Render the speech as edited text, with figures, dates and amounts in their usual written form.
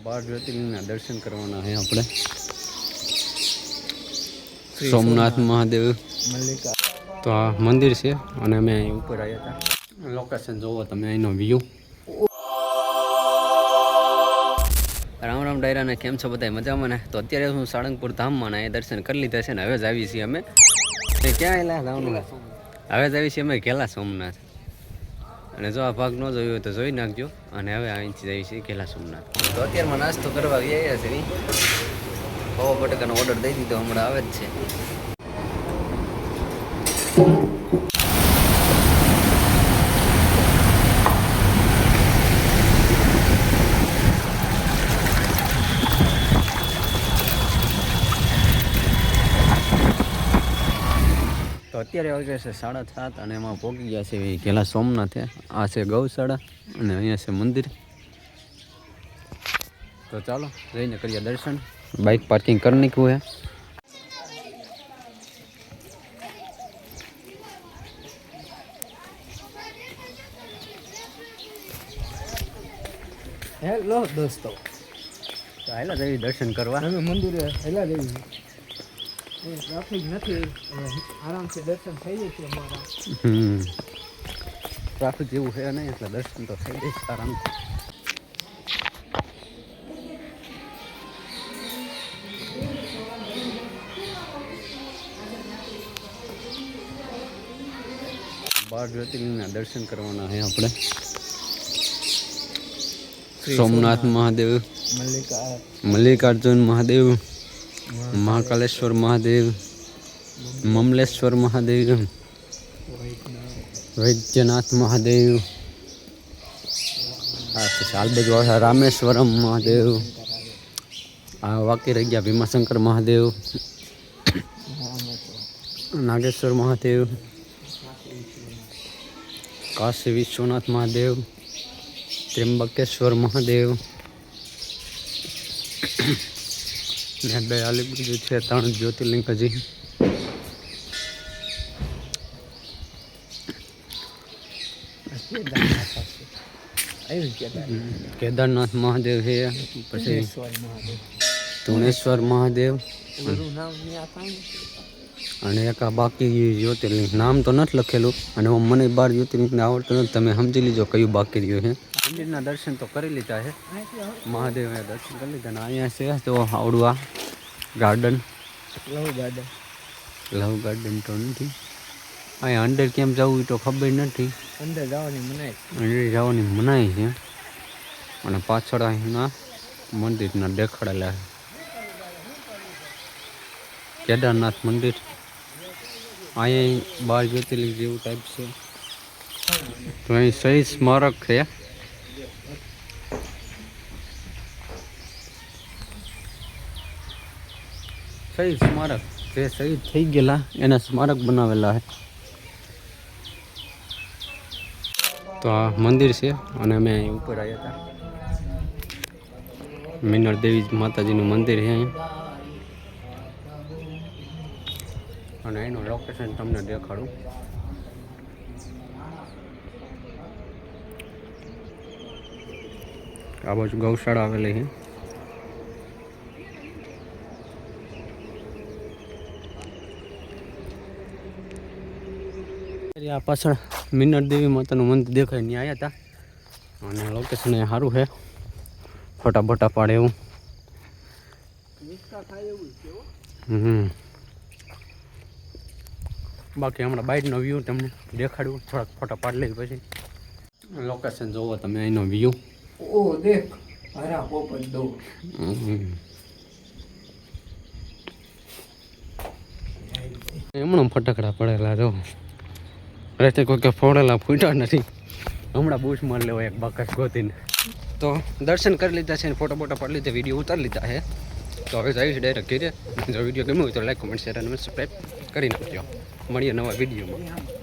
બાર જ્યોતિર્લિંગના દર્શન કરવાના છે આપણે. સોમનાથ મહાદેવ તો આ મંદિર છે અને અમે અહીં ઉપર આવ્યા હતા. લોકેશન જોવો તમે, અહીંનો વ્યૂ. રામ રામ ડાયરાને કેમ છો બધા મજામાં ને? તો અત્યારે હું સાળંગપુર ધામમાં ને દર્શન કરી લીધા છે ને હવે જ આવી છીએ અમે. ક્યાં એલા જવાનું? હવે જ આવી છીએ અમે ઘેલા સોમનાથ. અને જો આ ભાગ ન જોયો હોય તો જોઈ નાખજો. અને હવે અહીંથી જઈએ છીએ ઘેલા સોમનાથ. તો અત્યારમાં નાસ્તો કરવા ગયા છે. પૌવા બટાકાનો ઓર્ડર દઈ દીધો, હમણાં આવે જ છે. તો અત્યારે વાગે છે 7:30 અને એમાં પહોંચી ગયા છે ઘેલા સોમનાથે. આ છે ગૌશાળા અને અહીંયા છે મંદિર. તો ચાલો જઈને કરીએ દર્શન. બાઇક પાર્કિંગ કરી નાખ્યું હે. હેલો દોસ્તો, હાલા જઈએ દર્શન કરવા. અમે મંદિરે હેલા જઈએ. ટ્રાફિક નથી, આરામથી દર્શન થઈ જશે અમારા. ટ્રાફિક જેવું છે નહીં એટલે દર્શન તો થઈ જશે આરામથી. બાર જ્યોતિર્લિંગના દર્શન કરવાના છે આપણે. સોમનાથ મહાદેવ, મલ્લિકાર્જુન મહાદેવ, મહાકાલેશ્વર મહાદેવ, મમલેશ્વર મહાદેવ, વૈદ્યનાથ મહાદેવ, આ રામેશ્વરમ મહાદેવ, આ વાકી રહી ગયા ભીમાશંકર મહાદેવ, નાગેશ્વર મહાદેવ, કાશી વિશ્વનાથ મહાદેવ, ત્ર્યંબકેશ્વર મહાદેવ ને દયાલી બીજું છે 3 જ્યોતિર્લિંગ હજી. કેદારનાથ મહાદેવ છે, પછી તુણેશ્વર મહાદેવ અને એક આ બાકી જ્યોતિર્લિંગ. નામ તો નથી લખેલું અને મને 12 જ્યોતિર્લિંગને આવડતું નથી. તમે સમજી લીજો કયું બાકી રહ્યું છે. મંદિરના દર્શન તો કરી લીધા છે, મહાદેવના દર્શન કરી લીધા. ને અહીંયા છે તો આવડું આ ગાર્ડન, લવ ગાર્ડન તો નથી. અહીંયા અંદર કેમ જવું તો ખબર નથી. અંદર જવાની મનાઈ છે. અને પાછળ અહીંના મંદિરના દેખાડેલા છે. કેદારનાથ મંદિર અહીંયા 12 જ્યોતિર્લિંગ જેવું ટાઈપ છે. તો અહીં શહીદ સ્મારક છે. શહીદ સ્મારક જે શહીદ થઈ ગયેલા એના સ્મારક બનાવેલા છે. તો આ મંદિર છે અને અમે અહીં ઉપર આવ્યા હતા. મિનળ દેવી માતાજીનું મંદિર છે અહીંયા. અને એનું લોકેશન તમને દેખાડું. આ બાજુ ગૌશાળા આવેલી છે. આ પાછળ મિનળ દેવી માતાનું મંદિર દેખાય, ત્યાં આવ્યા હતા. અને લોકેશન એ સારું છે, ફટાફટા પાડે એવું. બાકી હમણાં બાઇકનો વ્યૂ તમને દેખાડ્યું, થોડાક ફોટા પાડી લઈ પછી. લોકેશન જોવો તમે, અહીંનો વ્યૂ. ઓ દેખ, હરા પોપટ દો. હમણાં ફટાકડા પડેલા જો. રસ્તે કોઈ કે ફોડેલા ફૂટ્યા નથી. હમણાં બૂસ મારી લેવા એક બાકસ ગોતીને. તો દર્શન કરી લીધા છે ને ફોટા બોટા પાડી લીધા, વિડીયો ઉતારી લીધા છે. તો હવે જઈશ ડાયરેક્ટ ઘરે. જો વિડીયો ગમ્યો હોય તો લાઈક, કોમેન્ટ, શેર અને સબસ્ક્રાઈબ કરી નાખજો. મળીએ નવા વિડીયોમાં.